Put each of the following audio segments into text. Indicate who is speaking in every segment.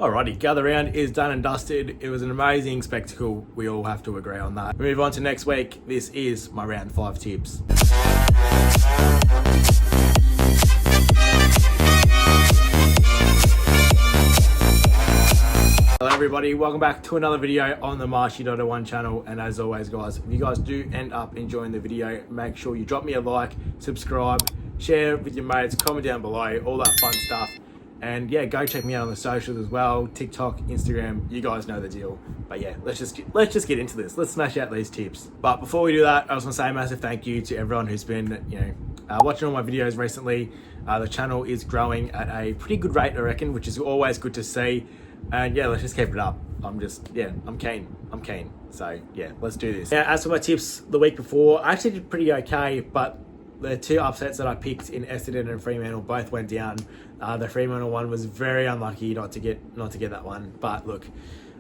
Speaker 1: Alrighty, gather round is done and dusted. It was an amazing spectacle. We all have to agree on that. We move on to next week. This is my round 5 tips. Hello everybody, welcome back to another video on the Marshy.01 channel. And as always guys, if you guys do end up enjoying the video, make sure you drop me a like, subscribe, share with your mates, comment down below, all that fun stuff. And yeah, go check me out on the socials as well, TikTok, Instagram, you guys know the deal. But yeah, let's just get into this. Let's smash out these tips. But before we do that, I just want to say a massive thank you to everyone who's been, watching all my videos recently. The channel is growing at a pretty good rate, I reckon, which is always good to see. And yeah, let's just keep it up. I'm keen. So yeah, let's do this. Now, as for my tips the week before, I actually did pretty okay, but the two upsets that I picked in Essendon and Fremantle both went down. The Fremantle one was very unlucky not to get that one. But look,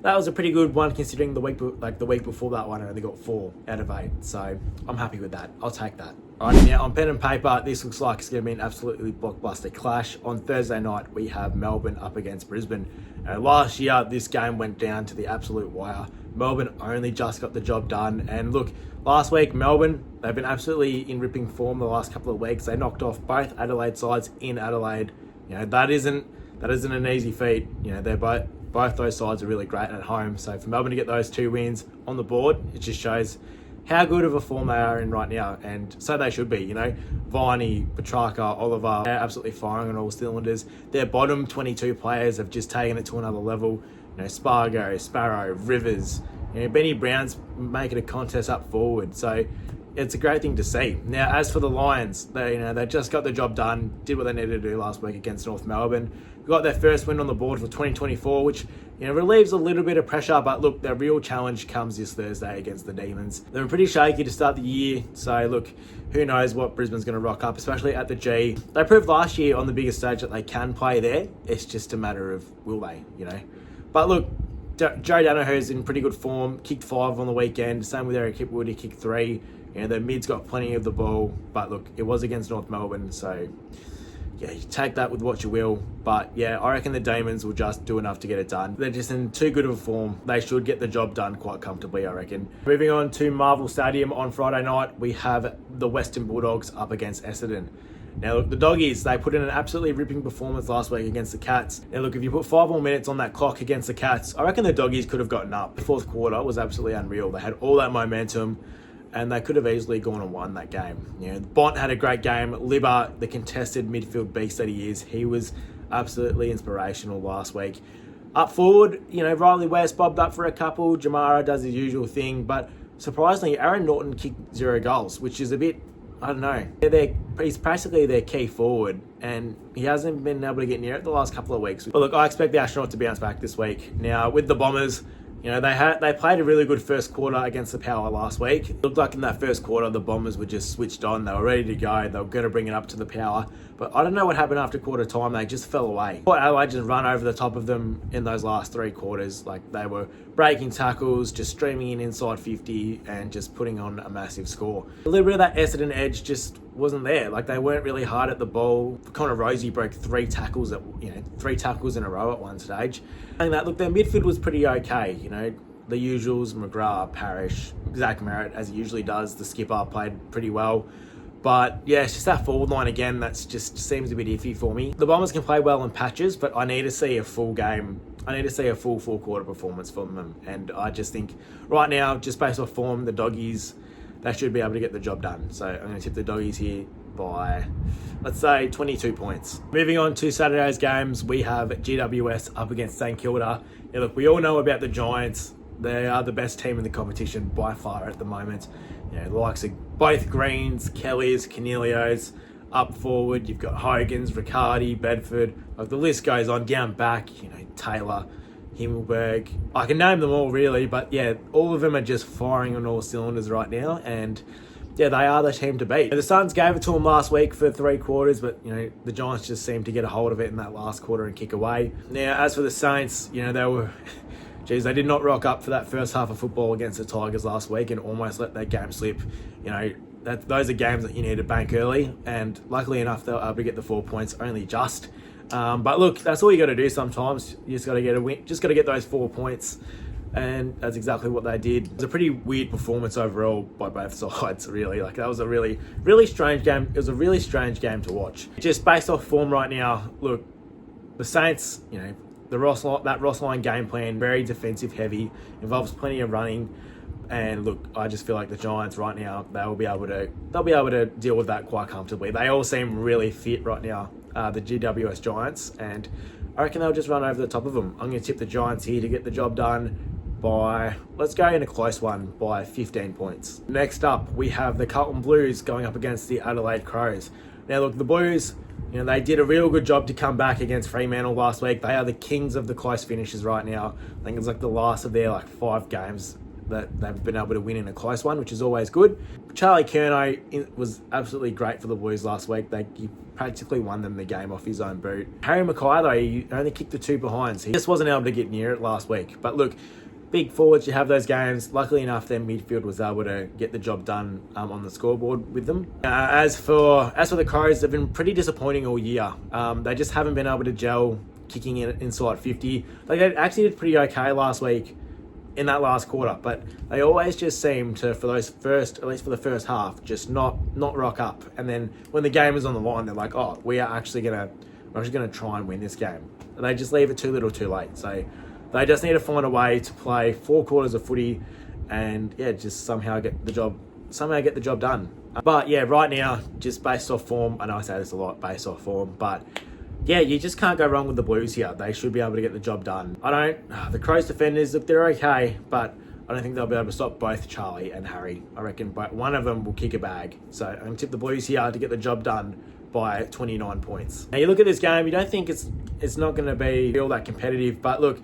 Speaker 1: that was a pretty good one considering the week before that one I only got 4 out of 8. So I'm happy with that. I'll take that. Alright, now on pen and paper, this looks like it's going to be an absolutely blockbuster clash. On Thursday night, we have Melbourne up against Brisbane. Last year, this game went down to the absolute wire. Melbourne only just got the job done. And look, last week, Melbourne, they've been absolutely in ripping form the last couple of weeks. They knocked off both Adelaide sides in Adelaide. That isn't an easy feat. They're both those sides are really great at home. So for Melbourne to get those 2 wins on the board, it just shows how good of a form they are in right now, and so they should be. Viney, Petrarca, Oliver, they're absolutely firing on all cylinders. Their bottom 22 players have just taken it to another level. Spargo, Sparrow, Rivers, Benny Brown's making a contest up forward. So it's a great thing to see. Now, as for the Lions, they just got the job done, did what they needed to do last week against North Melbourne. Got their first win on the board for 2024, which relieves a little bit of pressure. But look, their real challenge comes this Thursday against the Demons. They're pretty shaky to start the year, so look, who knows what Brisbane's going to rock up, especially at the G. They proved last year on the biggest stage that they can play there. It's just a matter of will they, But look, Joe Danaher's in pretty good form. Kicked 5 on the weekend. Same with Eric Hipwood, he kicked 3. Their mid's got plenty of the ball, but look, it was against North Melbourne, so yeah, you take that with what you will. But yeah, I reckon the Demons will just do enough to get it done. They're just in too good of a form. They should get the job done quite comfortably, I reckon. Moving on to Marvel Stadium on Friday night, we have the Western Bulldogs up against Essendon. Now look, the Doggies, they put in an absolutely ripping performance last week against the Cats. Now look, if you put 5 more minutes on that clock against the Cats, I reckon the Doggies could have gotten up. The fourth quarter was absolutely unreal. They had all that momentum, and they could have easily gone and won that game. Bont had a great game. Libba, the contested midfield beast that he is, he was absolutely inspirational last week. Up forward, Riley West bobbed up for a couple. Jamara does his usual thing, but surprisingly, Aaron Norton kicked 0 goals, which is a bit, I don't know. He's basically their key forward, and he hasn't been able to get near it the last couple of weeks. But look, I expect the Astronauts to bounce back this week. Now, with the Bombers, they played a really good first quarter against the Power last week. It looked like in that first quarter, the Bombers were just switched on. They were ready to go. They were going to bring it up to the Power. But I don't know what happened after quarter time. They just fell away. Adelaide just run over the top of them in those last 3 quarters. Like, they were breaking tackles, just streaming in inside 50 and just putting on a massive score. A little bit of that Essendon edge just wasn't there. Like, they weren't really hard at the ball. Connor Rosie broke 3 tackles in a row at one stage. And that, look, their midfield was pretty okay. The usuals, McGrath, Parrish, Zach Merritt, as he usually does. The skipper played pretty well. But yeah, it's just that forward line again that's just seems a bit iffy for me. The Bombers can play well in patches, but I need to see a full game. I need to see a full 4-quarter performance from them. And I just think right now, just based off form, the Doggies, they should be able to get the job done. So I'm going to tip the Doggies here by, let's say, 22 points. Moving on to Saturday's games, we have GWS up against St Kilda. Now look, we all know about the Giants. They are the best team in the competition by far at the moment. The likes of both Greens, Kellys, Cornelios. Up forward, you've got Hogans, Riccardi, Bedford. Like, the list goes on. Down back, Taylor, Himmelberg. I can name them all really, but yeah, all of them are just firing on all cylinders right now. And yeah, they are the team to beat. The Suns gave it to them last week for 3 quarters, but the Giants just seemed to get a hold of it in that last quarter and kick away. Now, as for the Saints, they were they did not rock up for that first half of football against the Tigers last week and almost let that game slip. Those are games that you need to bank early, and luckily enough, they were able to get the 4 points only just. But look, that's all you got to do sometimes. You just got to get a win, just got to get those 4 points. And that's exactly what they did. It was a pretty weird performance overall by both sides, really. Like, that was a really, really strange game. It was a really strange game to watch. Just based off form right now, look, the Saints, you know, that Ross line game plan, very defensive heavy, involves plenty of running. And look, I just feel like the Giants right now, they'll be able to deal with that quite comfortably. They all seem really fit right now, the GWS Giants, and I reckon they'll just run over the top of them. I'm going to tip the Giants here to get the job done by, let's go in a close one, by 15 points. Next up, we have the Carlton Blues going up against the Adelaide Crows. Now look, the Blues, you know, they did a real good job to come back against Fremantle last week. They are the kings of the close finishes right now. I think it's like the last of their 5 games that they've been able to win in a close one, which is always good. Charlie Curnow was absolutely great for the Blues last week. He practically won them the game off his own boot. Harry Mackay, though, he only kicked the 2 behinds. He just wasn't able to get near it last week. But look, big forwards, you have those games. Luckily enough, their midfield was able to get the job done on the scoreboard with them. As for the Crows, they've been pretty disappointing all year. They just haven't been able to gel kicking in inside 50. They actually did pretty okay last week in that last quarter, but they always just seem to, at least for the first half, just not rock up. And then when the game is on the line, they're like, oh, we're actually gonna try and win this game. And they just leave it too little too late. So they just need to find a way to play 4 quarters of footy and just somehow get the job done. But yeah, right now, just based off form, I know I say this a lot, based off form, but yeah, you just can't go wrong with the Blues here. They should be able to get the job done. The Crows defenders, look, they're okay, but I don't think they'll be able to stop both Charlie and Harry. I reckon one of them will kick a bag. So I'm going to tip the Blues here to get the job done by 29 points. Now you look at this game, you don't think it's not going to be all that competitive, but look,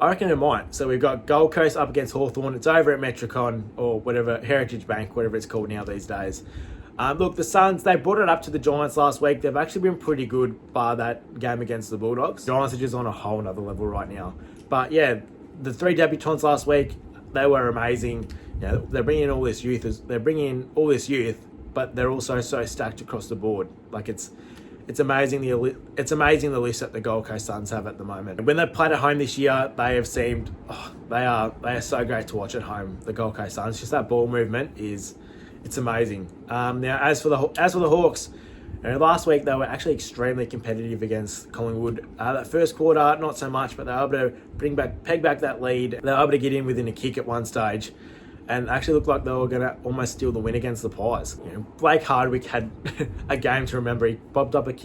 Speaker 1: I reckon it might. So we've got Gold Coast up against Hawthorn. It's over at Metricon or whatever, Heritage Bank, whatever it's called now these days. Look, the Suns, they brought it up to the Giants last week. They've actually been pretty good bar that game against the Bulldogs. Giants are just on a whole nother level right now. But yeah, the 3 debutants last week, they were amazing. You know, they're bringing in all this youth, but they're also so stacked across the board. Like it's amazing the list that the Gold Coast Suns have at the moment. When they played at home this year, they have seemed they are so great to watch at home. The Gold Coast Suns, just that ball movement it's amazing. Now as for the Hawks, you know, last week they were actually extremely competitive against Collingwood. That first quarter, not so much, but they were able to peg back that lead. They were able to get in within a kick at one stage, and actually looked like they were going to almost steal the win against the Pies. You know, Blake Hardwick had a game to remember. He bobbed up and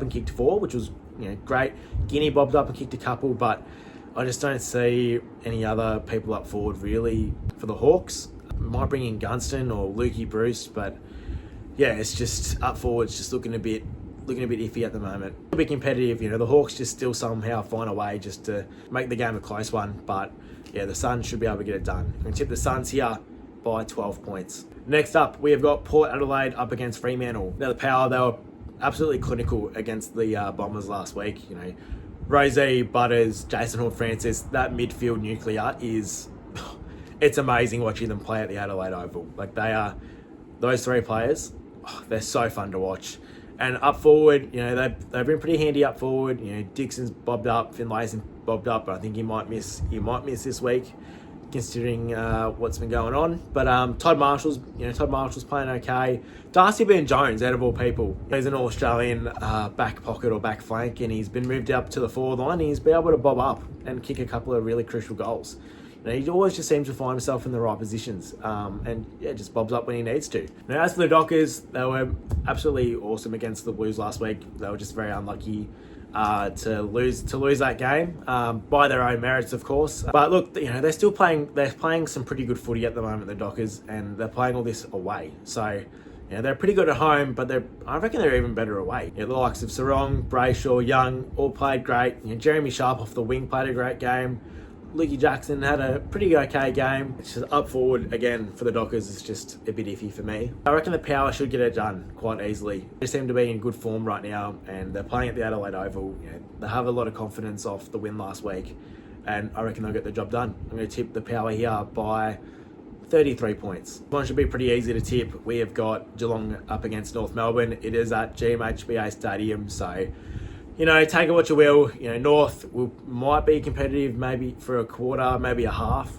Speaker 1: kicked 4, which was, you know, great. Guinea bobbed up and kicked a couple, but I just don't see any other people up forward really for the Hawks. Might bring in Gunston or Lukey Bruce, but yeah, it's just up forward. It's just looking a bit iffy at the moment. It'll be competitive, you know. The Hawks just still somehow find a way just to make the game a close one, but yeah, the Suns should be able to get it done. I'm going to tip the Suns here by 12 points. Next up, we have got Port Adelaide up against Fremantle. Now the Power, they were absolutely clinical against the Bombers last week. You know, Rosie, Butters, Jason Horne-Francis, that midfield nuclear is... It's amazing watching them play at the Adelaide Oval. Like, those 3 players, they're so fun to watch. And up forward, you know, they've been pretty handy up forward. You know, Dixon's bobbed up, Finlayson bobbed up, but I think he might miss this week, considering what's been going on. But Todd Marshall's playing okay. Darcy Byrne-Jones, out of all people, he's an All-Australian back pocket or back flank, and he's been moved up to the forward line. And he's been able to bob up and kick a couple of really crucial goals. You know, he always just seems to find himself in the right positions, and just bobs up when he needs to. Now, as for the Dockers, they were absolutely awesome against the Blues last week. They were just very unlucky to lose that game by their own merits, of course. But look, you know, they're playing some pretty good footy at the moment, the Dockers, and they're playing all this away. So, you know, they're pretty good at home, but I reckon they're even better away. You know, the likes of Sarong, Brayshaw, Young all played great. You know, Jeremy Sharp off the wing played a great game. Lukey Jackson had a pretty okay game. It's just up forward again for the Dockers. It's just a bit iffy for me. I reckon the Power should get it done quite easily. They seem to be in good form right now, and they're playing at the Adelaide Oval. You know, they have a lot of confidence off the win last week, and I reckon they'll get the job done. I'm going to tip the Power here by 33 points. One should be pretty easy to tip. We have got Geelong up against North Melbourne. It is at GMHBA Stadium, so take it what you will. North might be competitive maybe for a quarter, maybe a half.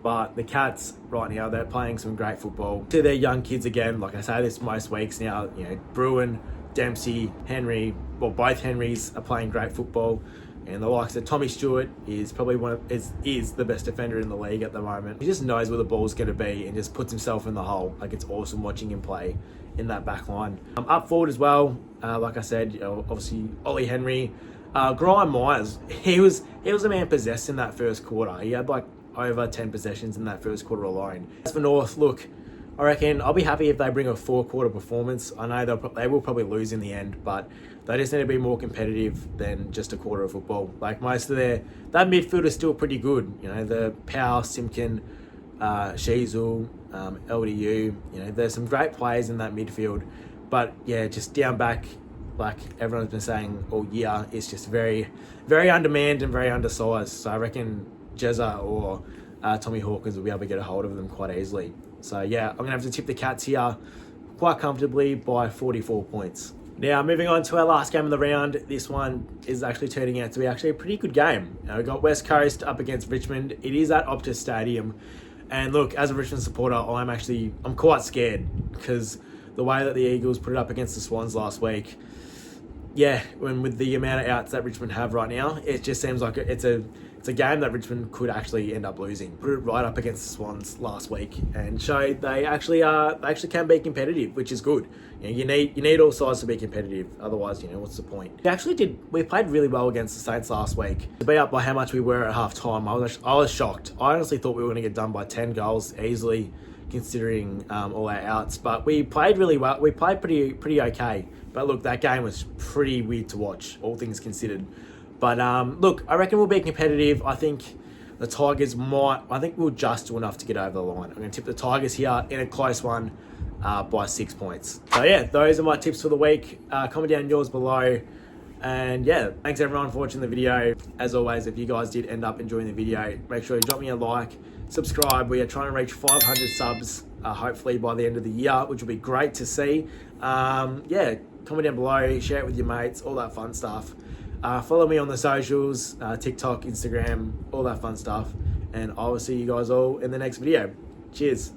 Speaker 1: But the Cats right now, they're playing some great football. To their young kids again, like I say this most weeks now, Bruin, Dempsey, Henry, well, both Henrys are playing great football. And the likes of Tommy Stewart is probably is the best defender in the league at the moment. He just knows where the ball's going to be and just puts himself in the hole. Like, it's awesome watching him play in that back line. Up forward as well, like I said, obviously Ollie Henry. Graham Myers, he was a man possessed in that first quarter. He had like over 10 possessions in that first quarter alone. As for North, look, I reckon I'll be happy if they bring a 4-quarter performance. I know they will probably lose in the end, but they just need to be more competitive than just a quarter of football. Like, most of that midfield is still pretty good. The Powell, Simpkin, Sheasel, LDU. There's some great players in that midfield, but yeah, just down back, like everyone's been saying all year, it's just very, very undermanned and very undersized. So I reckon Jezza or Tommy Hawkins will be able to get a hold of them quite easily. So yeah, I'm going to have to tip the Cats here quite comfortably by 44 points. Now, moving on to our last game of the round. This one is actually turning out to be actually a pretty good game. We've got West Coast up against Richmond. It is at Optus Stadium. And look, as a Richmond supporter, I'm quite scared because the way that the Eagles put it up against the Swans last week, yeah, with the amount of outs that Richmond have right now, it just seems like it's a game that Richmond could actually end up losing. Put it right up against the Swans last week and showed they actually can be competitive, which is good. You need all sides to be competitive. Otherwise, what's the point? We played really well against the Saints last week. To be up by how much we were at half time, I was shocked. I honestly thought we were going to get done by 10 goals easily, considering all our outs. But we played really well. We played pretty okay. But look, that game was pretty weird to watch, all things considered. But look, I reckon we'll be competitive. I think the Tigers we'll just do enough to get over the line. I'm going to tip the Tigers here in a close one by 6 points. So yeah, those are my tips for the week. Comment down yours below. And yeah, thanks everyone for watching the video. As always, if you guys did end up enjoying the video, make sure you drop me a like, subscribe. We are trying to reach 500 subs, hopefully by the end of the year, which will be great to see. Yeah, comment down below, share it with your mates, all that fun stuff. Follow me on the socials, TikTok, Instagram, all that fun stuff. And I will see you guys all in the next video. Cheers.